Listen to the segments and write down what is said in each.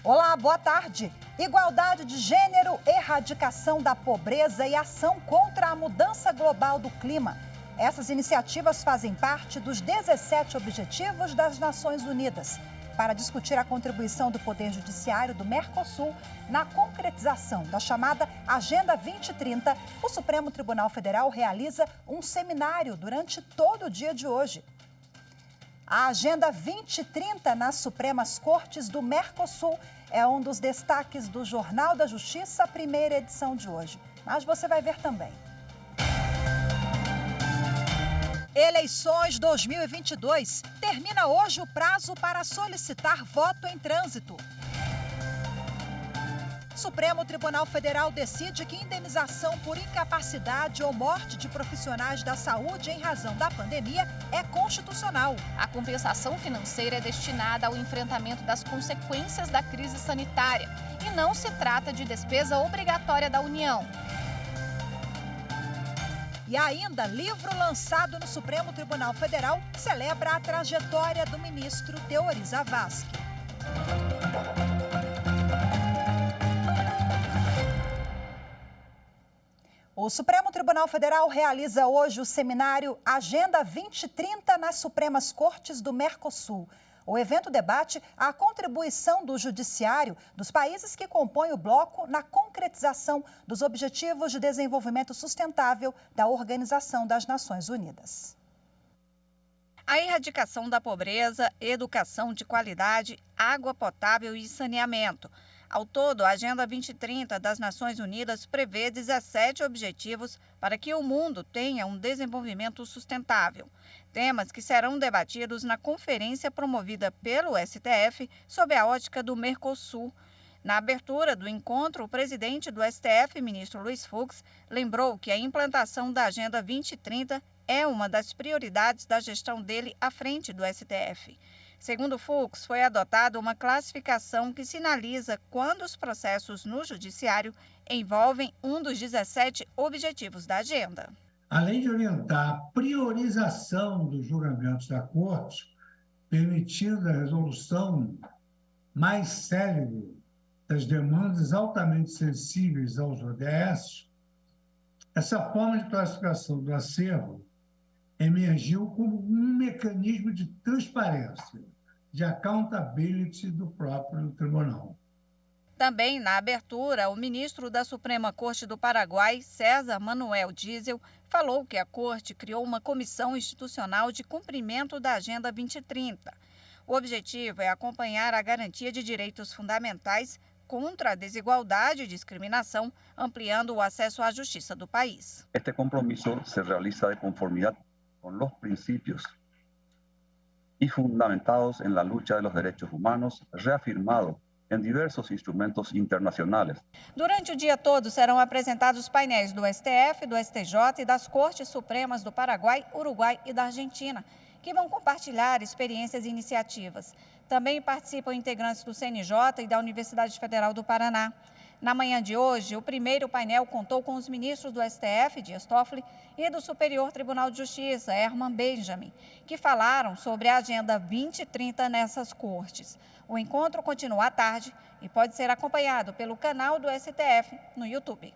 Olá, boa tarde. Igualdade de gênero, erradicação da pobreza e ação contra a mudança global do clima. Essas iniciativas fazem parte dos 17 Objetivos das Nações Unidas. Para discutir a contribuição do Poder Judiciário do Mercosul na concretização da chamada Agenda 2030, o Supremo Tribunal Federal realiza um seminário durante todo o dia de hoje. A Agenda 2030 nas Supremas Cortes do Mercosul é um dos destaques do Jornal da Justiça, primeira edição de hoje. Mas você vai ver também. Eleições 2022. Termina hoje o prazo para solicitar voto em trânsito. Supremo Tribunal Federal decide que indenização por incapacidade ou morte de profissionais da saúde em razão da pandemia é constitucional. A compensação financeira é destinada ao enfrentamento das consequências da crise sanitária e não se trata de despesa obrigatória da União. E ainda, livro lançado no Supremo Tribunal Federal celebra a trajetória do ministro Teori Zavascki. O Supremo Tribunal Federal realiza hoje o seminário Agenda 2030 nas Supremas Cortes do Mercosul. O evento debate a contribuição do judiciário dos países que compõem o bloco na concretização dos Objetivos de Desenvolvimento Sustentável da Organização das Nações Unidas. A erradicação da pobreza, educação de qualidade, água potável e saneamento. Ao todo, a Agenda 2030 das Nações Unidas prevê 17 objetivos para que o mundo tenha um desenvolvimento sustentável. Temas que serão debatidos na conferência promovida pelo STF sob a ótica do Mercosul. Na abertura do encontro, o presidente do STF, ministro Luiz Fux, lembrou que a implantação da Agenda 2030 é uma das prioridades da gestão dele à frente do STF. Segundo Fux, foi adotada uma classificação que sinaliza quando os processos no judiciário envolvem um dos 17 objetivos da agenda. Além de orientar a priorização dos julgamentos da Corte, permitindo a resolução mais célere das demandas altamente sensíveis aos ODS, essa forma de classificação do acervo emergiu como um mecanismo de transparência, de accountability do próprio tribunal. Também na abertura, o ministro da Suprema Corte do Paraguai, César Manuel Diesel, falou que a Corte criou uma comissão institucional de cumprimento da Agenda 2030. O objetivo é acompanhar a garantia de direitos fundamentais contra a desigualdade e discriminação, ampliando o acesso à justiça do país. Este compromiso se realiza de conformidade con los principios y fundamentados en la lucha de los derechos humanos, reafirmado en diversos instrumentos internacionales. Durante o dia todo serão apresentados painéis do STF, do STJ e das Cortes Supremas do Paraguai, Uruguai e da Argentina, que vão compartilhar experiências e iniciativas. Também participam integrantes do CNJ e da Universidade Federal do Paraná. Na manhã de hoje, o primeiro painel contou com os ministros do STF, Dias Toffoli, e do Superior Tribunal de Justiça, Herman Benjamin, que falaram sobre a Agenda 2030 nessas cortes. O encontro continua à tarde e pode ser acompanhado pelo canal do STF no YouTube.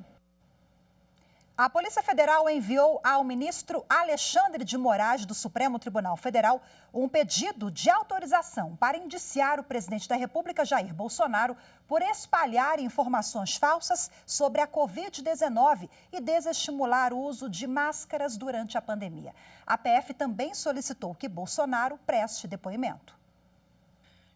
A Polícia Federal enviou ao ministro Alexandre de Moraes, do Supremo Tribunal Federal, um pedido de autorização para indiciar o presidente da República, Jair Bolsonaro, por espalhar informações falsas sobre a Covid-19 e desestimular o uso de máscaras durante a pandemia. A PF também solicitou que Bolsonaro preste depoimento.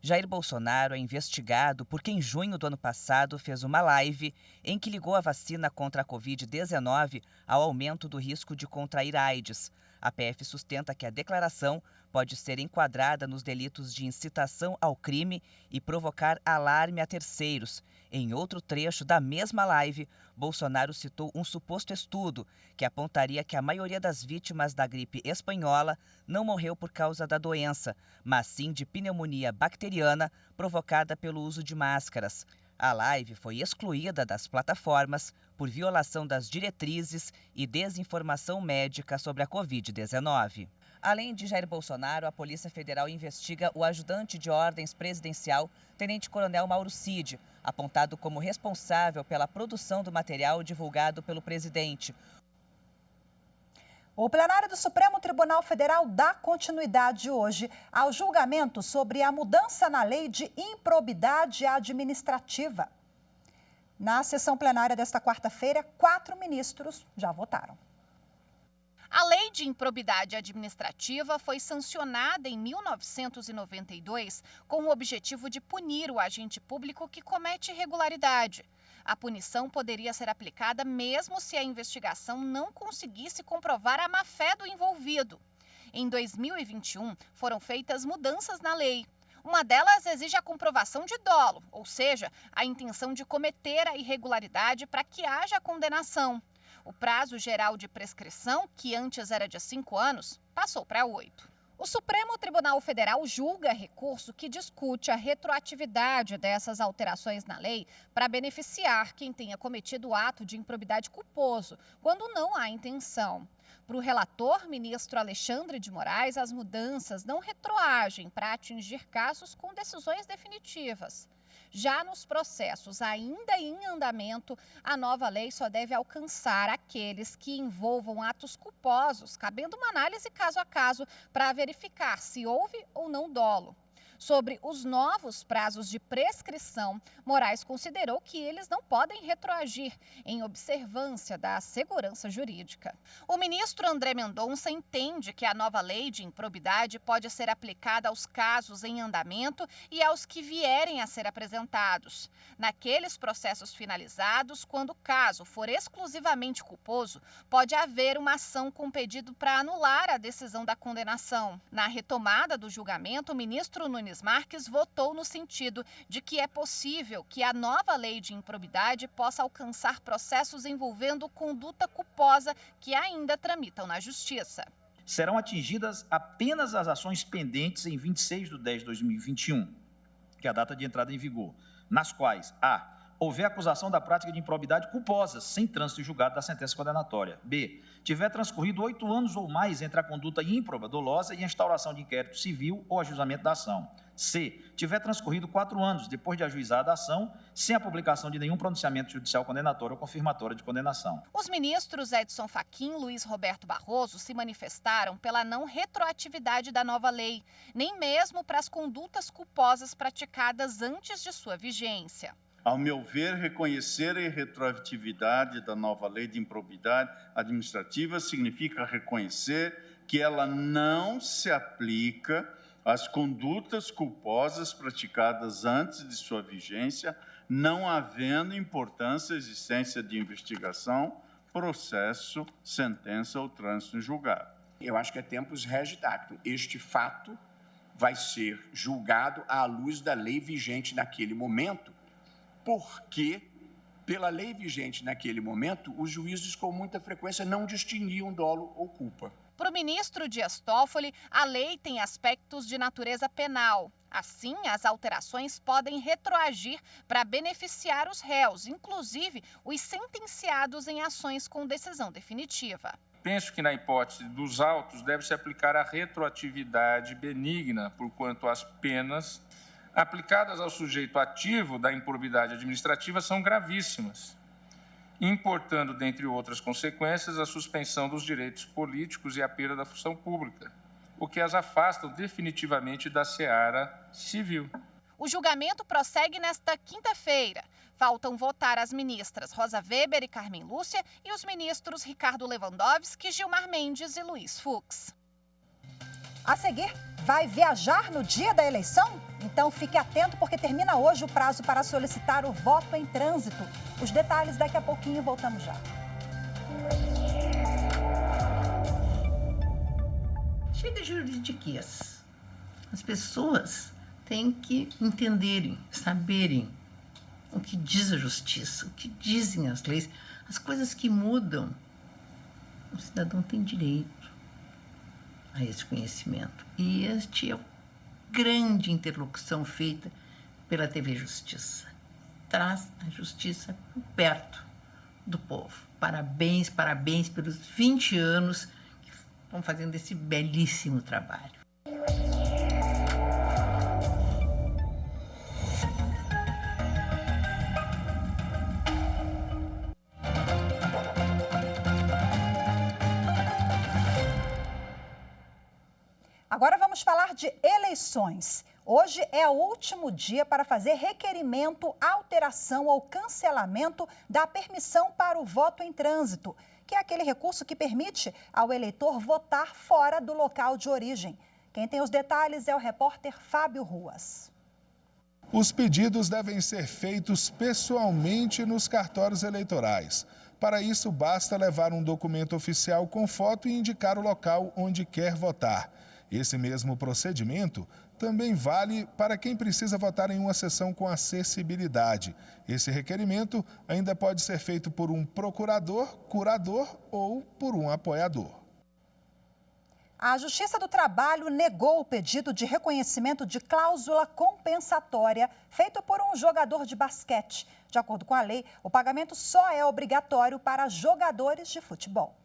Jair Bolsonaro é investigado porque em junho do ano passado fez uma live em que ligou a vacina contra a Covid-19 ao aumento do risco de contrair AIDS. A PF sustenta que a declaração pode ser enquadrada nos delitos de incitação ao crime e provocar alarme a terceiros. Em outro trecho da mesma live, Bolsonaro citou um suposto estudo que apontaria que a maioria das vítimas da gripe espanhola não morreu por causa da doença, mas sim de pneumonia bacteriana provocada pelo uso de máscaras. A live foi excluída das plataformas por violação das diretrizes e desinformação médica sobre a Covid-19. Além de Jair Bolsonaro, a Polícia Federal investiga o ajudante de ordens presidencial, Tenente-Coronel Mauro Cid, apontado como responsável pela produção do material divulgado pelo presidente. O plenário do Supremo Tribunal Federal dá continuidade hoje ao julgamento sobre a mudança na lei de improbidade administrativa. Na sessão plenária desta quarta-feira, 4 ministros já votaram. A Lei de Improbidade Administrativa foi sancionada em 1992 com o objetivo de punir o agente público que comete irregularidade. A punição poderia ser aplicada mesmo se a investigação não conseguisse comprovar a má-fé do envolvido. Em 2021, foram feitas mudanças na lei. Uma delas exige a comprovação de dolo, ou seja, a intenção de cometer a irregularidade para que haja condenação. O prazo geral de prescrição, que antes era de 5 anos, passou para 8. O Supremo Tribunal Federal julga recurso que discute a retroatividade dessas alterações na lei para beneficiar quem tenha cometido o ato de improbidade culposo, quando não há intenção. Para o relator, ministro Alexandre de Moraes, as mudanças não retroagem para atingir casos com decisões definitivas. Já nos processos ainda em andamento, a nova lei só deve alcançar aqueles que envolvam atos culposos, cabendo uma análise caso a caso para verificar se houve ou não dolo. Sobre os novos prazos de prescrição, Moraes considerou que eles não podem retroagir, em observância da segurança jurídica. O ministro André Mendonça entende que a nova lei de improbidade pode ser aplicada aos casos em andamento e aos que vierem a ser apresentados. Naqueles processos finalizados, quando o caso for exclusivamente culposo, pode haver uma ação com pedido para anular a decisão da condenação. Na retomada do julgamento, o ministro Nunes Marques votou no sentido de que é possível que a nova lei de improbidade possa alcançar processos envolvendo conduta culposa que ainda tramitam na Justiça. Serão atingidas apenas as ações pendentes em 26/10/2021, que é a data de entrada em vigor, nas quais a. houver acusação da prática de improbidade culposa, sem trânsito julgado da sentença condenatória. B. Tiver transcorrido 8 anos ou mais entre a conduta ímproba, dolosa e a instauração de inquérito civil ou ajuizamento da ação. C. Tiver transcorrido 4 anos depois de ajuizada a ação, sem a publicação de nenhum pronunciamento judicial condenatório ou confirmatório de condenação. Os ministros Edson Fachin e Luiz Roberto Barroso se manifestaram pela não retroatividade da nova lei, nem mesmo para as condutas culposas praticadas antes de sua vigência. Ao meu ver, reconhecer a irretroatividade da nova lei de improbidade administrativa significa reconhecer que ela não se aplica às condutas culposas praticadas antes de sua vigência, não havendo importância a existência de investigação, processo, sentença ou trânsito em julgado. Eu acho que é tempus regit-actum. Este fato vai ser julgado à luz da lei vigente naquele momento, porque, pela lei vigente naquele momento, os juízes com muita frequência não distinguiam dolo ou culpa. Para o ministro Dias Toffoli, a lei tem aspectos de natureza penal. Assim, as alterações podem retroagir para beneficiar os réus, inclusive os sentenciados em ações com decisão definitiva. Penso que, na hipótese dos autos, deve-se aplicar a retroatividade benigna, porquanto as penas aplicadas ao sujeito ativo da improbidade administrativa são gravíssimas, importando, dentre outras consequências, a suspensão dos direitos políticos e a perda da função pública, o que as afastam definitivamente da seara civil. O julgamento prossegue nesta quinta-feira. Faltam votar as ministras Rosa Weber e Carmen Lúcia e os ministros Ricardo Lewandowski, Gilmar Mendes e Luiz Fux. A seguir, vai viajar no dia da eleição? Então fique atento porque termina hoje o prazo para solicitar o voto em trânsito. Os detalhes daqui a pouquinho, voltamos já. Chega de juridiquês. As pessoas têm que entenderem, saberem o que diz a justiça, o que dizem as leis, as coisas que mudam. O cidadão tem direito a esse conhecimento. E este é o grande interlocução feita pela TV Justiça. Traz a justiça perto do povo. Parabéns, parabéns pelos 20 anos que estão fazendo esse belíssimo trabalho. Agora vamos falar de eleições. Hoje é o último dia para fazer requerimento, alteração ou cancelamento da permissão para o voto em trânsito, que é aquele recurso que permite ao eleitor votar fora do local de origem. Quem tem os detalhes é o repórter Fábio Ruas. Os pedidos devem ser feitos pessoalmente nos cartórios eleitorais. Para isso, basta levar um documento oficial com foto e indicar o local onde quer votar. Esse mesmo procedimento também vale para quem precisa votar em uma sessão com acessibilidade. Esse requerimento ainda pode ser feito por um procurador, curador ou por um apoiador. A Justiça do Trabalho negou o pedido de reconhecimento de cláusula compensatória feito por um jogador de basquete. De acordo com a lei, o pagamento só é obrigatório para jogadores de futebol.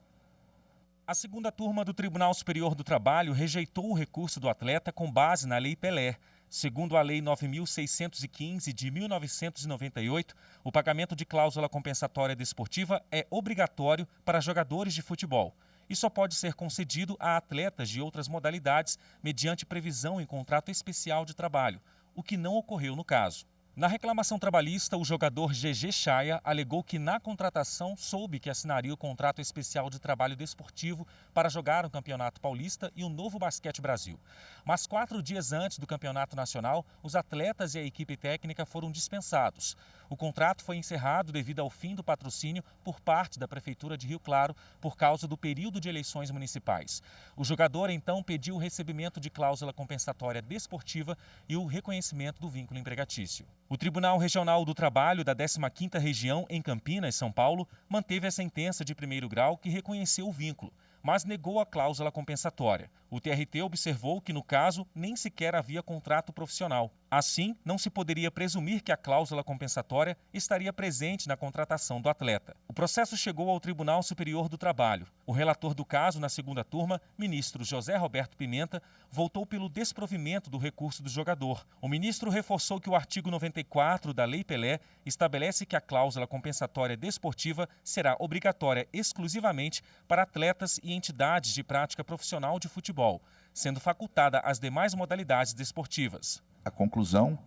A segunda turma do Tribunal Superior do Trabalho rejeitou o recurso do atleta com base na Lei Pelé. Segundo a Lei 9.615 de 1998, o pagamento de cláusula compensatória desportiva é obrigatório para jogadores de futebol e só pode ser concedido a atletas de outras modalidades mediante previsão em contrato especial de trabalho, o que não ocorreu no caso. Na reclamação trabalhista, o jogador GG Chaya alegou que na contratação soube que assinaria o contrato especial de trabalho desportivo para jogar o Campeonato Paulista e o Novo Basquete Brasil. Mas 4 dias antes do Campeonato Nacional, os atletas e a equipe técnica foram dispensados. O contrato foi encerrado devido ao fim do patrocínio por parte da Prefeitura de Rio Claro por causa do período de eleições municipais. O jogador então pediu o recebimento de cláusula compensatória desportiva e o reconhecimento do vínculo empregatício. O Tribunal Regional do Trabalho da 15ª Região, em Campinas, São Paulo, manteve a sentença de primeiro grau que reconheceu o vínculo, mas negou a cláusula compensatória. O TRT observou que, no caso, nem sequer havia contrato profissional. Assim, não se poderia presumir que a cláusula compensatória estaria presente na contratação do atleta. O processo chegou ao Tribunal Superior do Trabalho. O relator do caso, na segunda turma, ministro José Roberto Pimenta, votou pelo desprovimento do recurso do jogador. O ministro reforçou que o artigo 94 da Lei Pelé estabelece que a cláusula compensatória desportiva será obrigatória exclusivamente para atletas e entidades de prática profissional de futebol, sendo facultada às demais modalidades desportivas. A conclusão,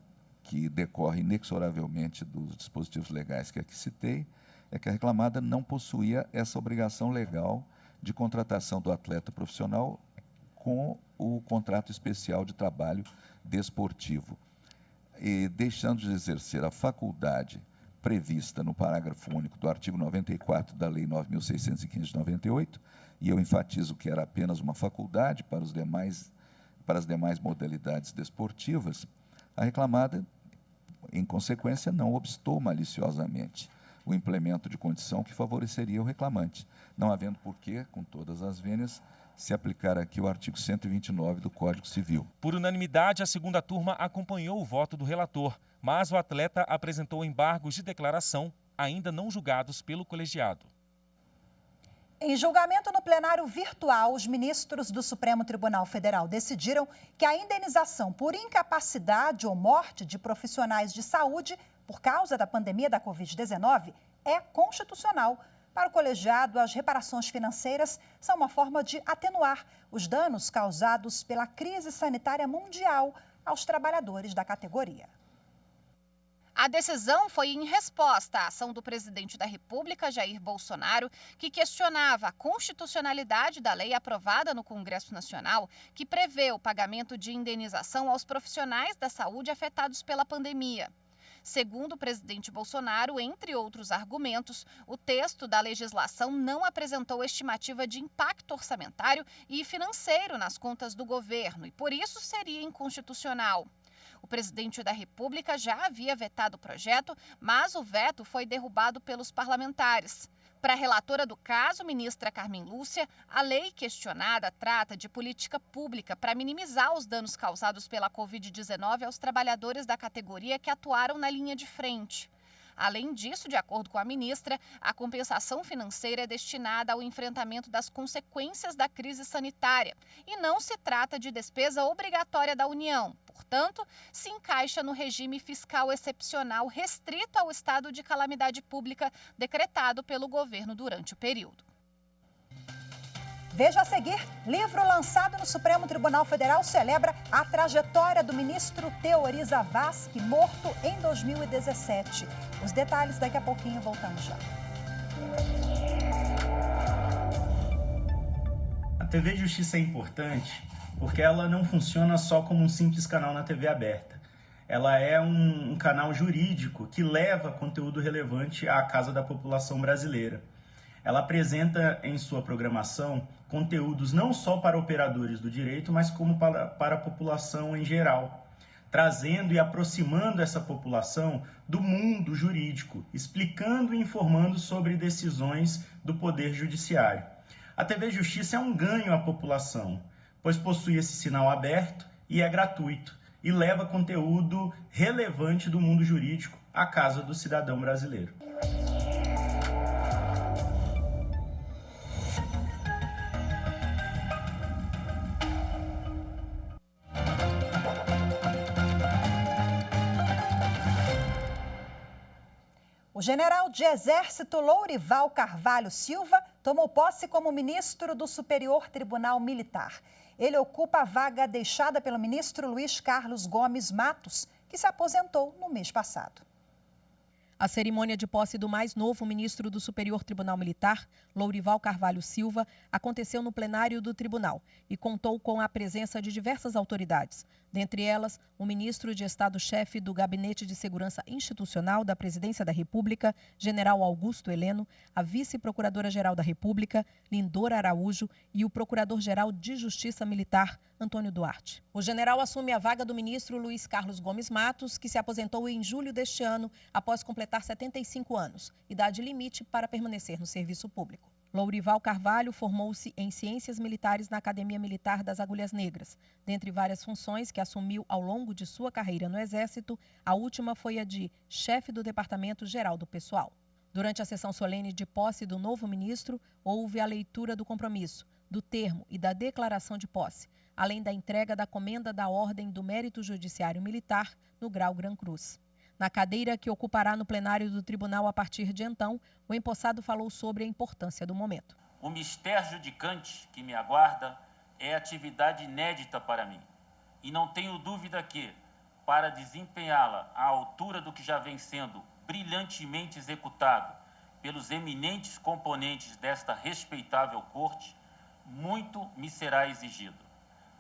que decorre inexoravelmente dos dispositivos legais que aqui citei, é que a reclamada não possuía essa obrigação legal de contratação do atleta profissional com o contrato especial de trabalho desportivo, e deixando de exercer a faculdade prevista no parágrafo único do artigo 94 da Lei 9.615 de 98, e eu enfatizo que era apenas uma faculdade para as demais modalidades desportivas, a reclamada, em consequência, não obstou maliciosamente o implemento de condição que favoreceria o reclamante, não havendo por que, com todas as vênias, se aplicar aqui o artigo 129 do Código Civil. Por unanimidade, a segunda turma acompanhou o voto do relator, mas o atleta apresentou embargos de declaração, ainda não julgados pelo colegiado. Em julgamento no plenário virtual, os ministros do Supremo Tribunal Federal decidiram que a indenização por incapacidade ou morte de profissionais de saúde por causa da pandemia da Covid-19 é constitucional. Para o colegiado, as reparações financeiras são uma forma de atenuar os danos causados pela crise sanitária mundial aos trabalhadores da categoria. A decisão foi em resposta à ação do presidente da República, Jair Bolsonaro, que questionava a constitucionalidade da lei aprovada no Congresso Nacional, que prevê o pagamento de indenização aos profissionais da saúde afetados pela pandemia. Segundo o presidente Bolsonaro, entre outros argumentos, o texto da legislação não apresentou estimativa de impacto orçamentário e financeiro nas contas do governo e, por isso, seria inconstitucional. O presidente da República já havia vetado o projeto, mas o veto foi derrubado pelos parlamentares. Para a relatora do caso, ministra Carmen Lúcia, a lei questionada trata de política pública para minimizar os danos causados pela Covid-19 aos trabalhadores da categoria que atuaram na linha de frente. Além disso, de acordo com a ministra, a compensação financeira é destinada ao enfrentamento das consequências da crise sanitária e não se trata de despesa obrigatória da União. Portanto, se encaixa no regime fiscal excepcional restrito ao estado de calamidade pública decretado pelo governo durante o período. Veja a seguir, livro lançado no Supremo Tribunal Federal celebra a trajetória do ministro Teori Zavascki, morto em 2017. Os detalhes daqui a pouquinho, voltamos já. A TV Justiça é importante porque ela não funciona só como um simples canal na TV aberta. Ela é um canal jurídico que leva conteúdo relevante à casa da população brasileira. Ela apresenta em sua programação conteúdos não só para operadores do direito, mas como para a população em geral, trazendo e aproximando essa população do mundo jurídico, explicando e informando sobre decisões do Poder Judiciário. A TV Justiça é um ganho à população, pois possui esse sinal aberto e é gratuito, e leva conteúdo relevante do mundo jurídico à casa do cidadão brasileiro. O general de Exército Lourival Carvalho Silva tomou posse como ministro do Superior Tribunal Militar. Ele ocupa a vaga deixada pelo ministro Luiz Carlos Gomes Matos, que se aposentou no mês passado. A cerimônia de posse do mais novo ministro do Superior Tribunal Militar, Lourival Carvalho Silva, aconteceu no plenário do tribunal e contou com a presença de diversas autoridades. Dentre elas, o ministro de Estado-chefe do Gabinete de Segurança Institucional da Presidência da República, general Augusto Heleno, a vice-procuradora-geral da República, Lindora Araújo, e o procurador-geral de Justiça Militar, Antônio Duarte. O general assume a vaga do ministro Luiz Carlos Gomes Matos, que se aposentou em julho deste ano, após completar 75 anos, idade limite para permanecer no serviço público. Lourival Carvalho formou-se em Ciências Militares na Academia Militar das Agulhas Negras. Dentre várias funções que assumiu ao longo de sua carreira no Exército, a última foi a de chefe do Departamento Geral do Pessoal. Durante a sessão solene de posse do novo ministro, houve a leitura do compromisso, do termo e da declaração de posse, além da entrega da comenda da Ordem do Mérito Judiciário Militar no grau Gran Cruz. Na cadeira que ocupará no plenário do tribunal a partir de então, o empossado falou sobre a importância do momento. O mistério judicante que me aguarda é atividade inédita para mim. E não tenho dúvida que, para desempenhá-la à altura do que já vem sendo brilhantemente executado pelos eminentes componentes desta respeitável corte, muito me será exigido.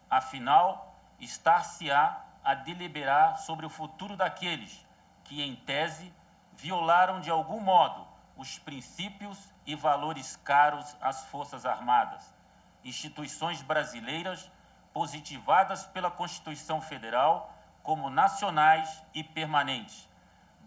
Afinal, estar-se-á a deliberar sobre o futuro daqueles que, em tese, violaram de algum modo os princípios e valores caros às Forças Armadas, instituições brasileiras positivadas pela Constituição Federal como nacionais e permanentes,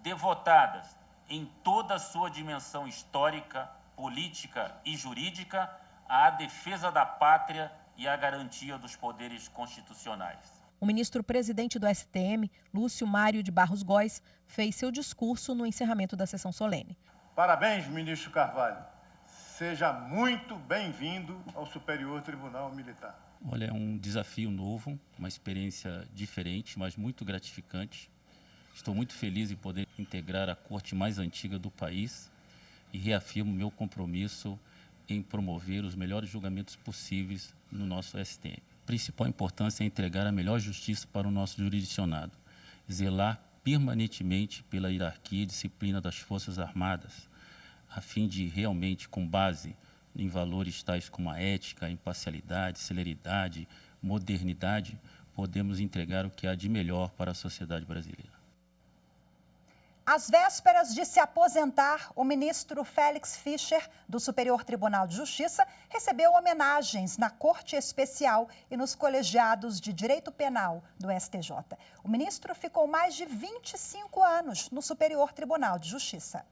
devotadas em toda a sua dimensão histórica, política e jurídica à defesa da pátria e à garantia dos poderes constitucionais. O ministro-presidente do STM, Lúcio Mário de Barros Góes, fez seu discurso no encerramento da sessão solene. Parabéns, ministro Carvalho. Seja muito bem-vindo ao Superior Tribunal Militar. Olha, é um desafio novo, uma experiência diferente, mas muito gratificante. Estou muito feliz em poder integrar a corte mais antiga do país e reafirmo meu compromisso em promover os melhores julgamentos possíveis no nosso STM. A principal importância é entregar a melhor justiça para o nosso jurisdicionado, zelar permanentemente pela hierarquia e disciplina das Forças Armadas, a fim de realmente, com base em valores tais como a ética, a imparcialidade, celeridade, modernidade, podemos entregar o que há de melhor para a sociedade brasileira. Às vésperas de se aposentar, o ministro Félix Fischer, do Superior Tribunal de Justiça, recebeu homenagens na Corte Especial e nos colegiados de Direito Penal do STJ. O ministro ficou mais de 25 anos no Superior Tribunal de Justiça.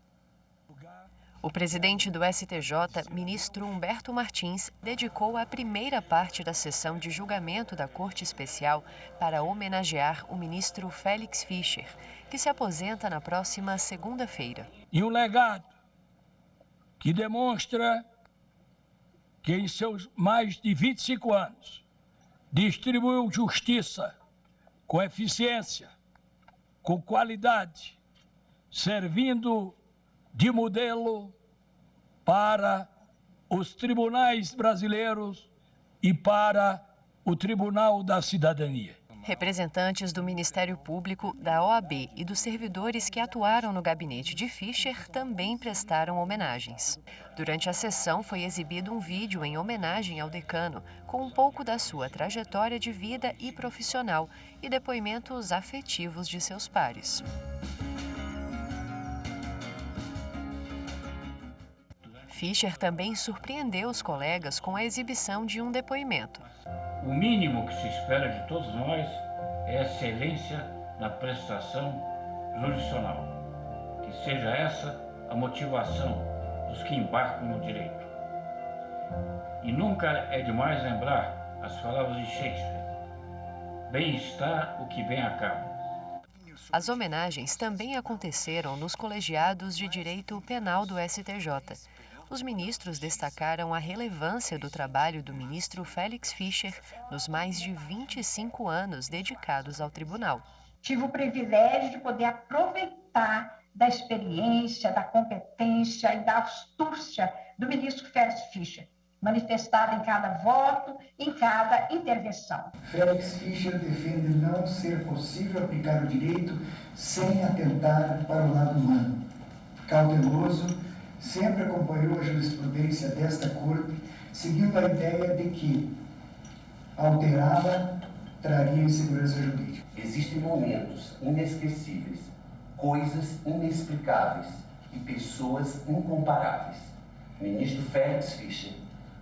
O presidente do STJ, ministro Humberto Martins, dedicou a primeira parte da sessão de julgamento da Corte Especial para homenagear o ministro Félix Fischer, que se aposenta na próxima segunda-feira. E um legado que demonstra que em seus mais de 25 anos distribuiu justiça com eficiência, com qualidade, servindo de modelo para os tribunais brasileiros e para o Tribunal da Cidadania. Representantes do Ministério Público, da OAB e dos servidores que atuaram no gabinete de Fischer também prestaram homenagens. Durante a sessão foi exibido um vídeo em homenagem ao decano, com um pouco da sua trajetória de vida e profissional e depoimentos afetivos de seus pares. Fischer também surpreendeu os colegas com a exibição de um depoimento. O mínimo que se espera de todos nós é excelência na prestação jurisdicional. Que seja essa a motivação dos que embarcam no direito. E nunca é demais lembrar as palavras de Shakespeare: bem está o que bem acaba. As homenagens também aconteceram nos colegiados de direito penal do STJ. Os ministros destacaram a relevância do trabalho do ministro Félix Fischer nos mais de 25 anos dedicados ao tribunal. Tive o privilégio de poder aproveitar da experiência, da competência e da astúcia do ministro Félix Fischer, manifestada em cada voto, em cada intervenção. Félix Fischer defende não ser possível aplicar o direito sem atentar para o lado humano. Cauteloso, sempre acompanhou a jurisprudência desta Corte, seguindo a ideia de que alterá-la traria insegurança jurídica. Existem momentos inesquecíveis, coisas inexplicáveis e pessoas incomparáveis. Ministro Félix Fischer,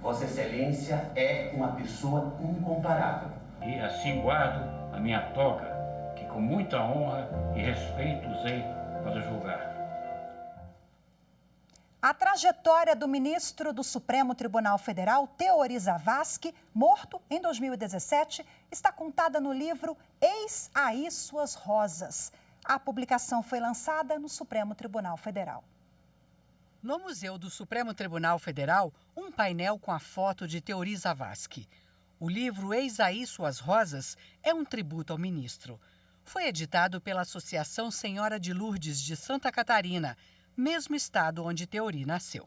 Vossa Excelência é uma pessoa incomparável. E assim guardo a minha toga, que com muita honra e respeito usei para julgar. A trajetória do ministro do Supremo Tribunal Federal, Teori Zavascki, morto em 2017, está contada no livro Eis aí Suas Rosas. A publicação foi lançada no Supremo Tribunal Federal. No Museu do Supremo Tribunal Federal, um painel com a foto de Teori Zavascki. O livro Eis aí Suas Rosas é um tributo ao ministro. Foi editado pela Associação Senhora de Lourdes de Santa Catarina, mesmo estado onde Teori nasceu.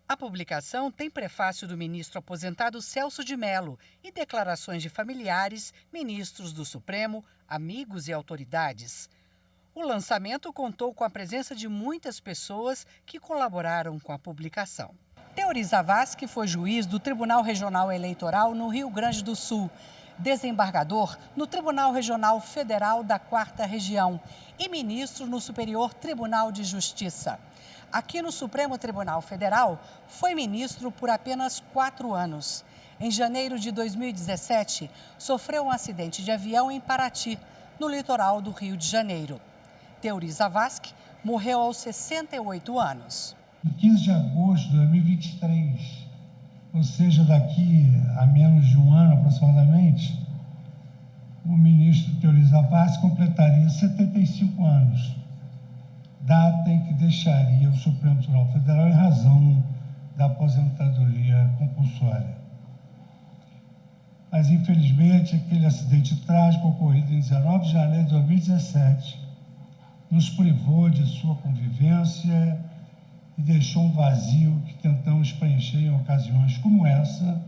A publicação tem prefácio do ministro aposentado Celso de Mello e declarações de familiares, ministros do Supremo, amigos e autoridades. O lançamento contou com a presença de muitas pessoas que colaboraram com a publicação. Teori Zavascki foi juiz do Tribunal Regional Eleitoral no Rio Grande do Sul, desembargador no Tribunal Regional Federal da 4ª Região e ministro no Superior Tribunal de Justiça. Aqui no Supremo Tribunal Federal, foi ministro por apenas 4 anos. Em janeiro de 2017, sofreu um acidente de avião em Paraty, no litoral do Rio de Janeiro. Teori Zavascki morreu aos 68 anos. Em 15 de agosto de 2023, ou seja, daqui a menos de um ano aproximadamente, o ministro Teori Zavascki completaria 75 anos, data em que deixaria o Supremo Tribunal Federal em razão da aposentadoria compulsória. Mas, infelizmente, aquele acidente trágico ocorrido em 19 de janeiro de 2017 nos privou de sua convivência e deixou um vazio que tentamos preencher em ocasiões como essa,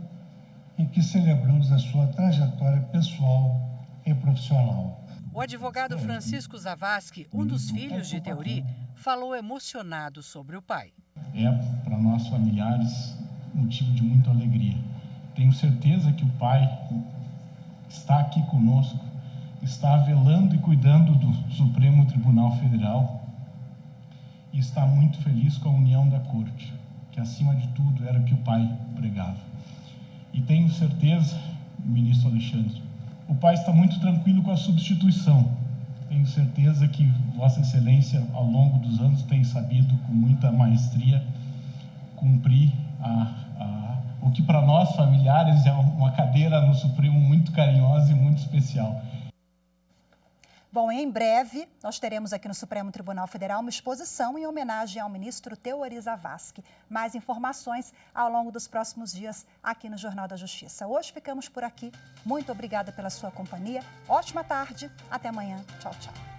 em que celebramos a sua trajetória pessoal e profissional. O advogado Francisco Zavascki, um dos filhos de Teori, falou emocionado sobre o pai. É, para nós familiares, motivo de muita alegria. Tenho certeza que o pai está aqui conosco, está velando e cuidando do Supremo Tribunal Federal e está muito feliz com a união da Corte, que acima de tudo era o que o pai pregava. E tenho certeza, ministro Alexandre, o pai está muito tranquilo com a substituição. Tenho certeza que Vossa Excelência, ao longo dos anos, tem sabido com muita maestria cumprir o que para nós familiares é uma cadeira no Supremo muito carinhosa e muito especial. Bom, em breve nós teremos aqui no Supremo Tribunal Federal uma exposição em homenagem ao ministro Teori Zavascki. Mais informações ao longo dos próximos dias aqui no Jornal da Justiça. Hoje ficamos por aqui. Muito obrigada pela sua companhia. Ótima tarde. Até amanhã. Tchau, tchau.